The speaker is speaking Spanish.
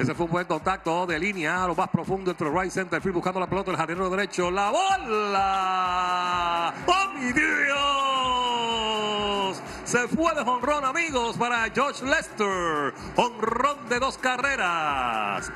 Ese fue un buen contacto de línea a lo más profundo entre el right center field buscando la pelota, el jardinero derecho. ¡La bola! ¡Oh, mi Dios! Se fue de jonrón, amigos, para Josh Lester. Jonrón de 2 carreras.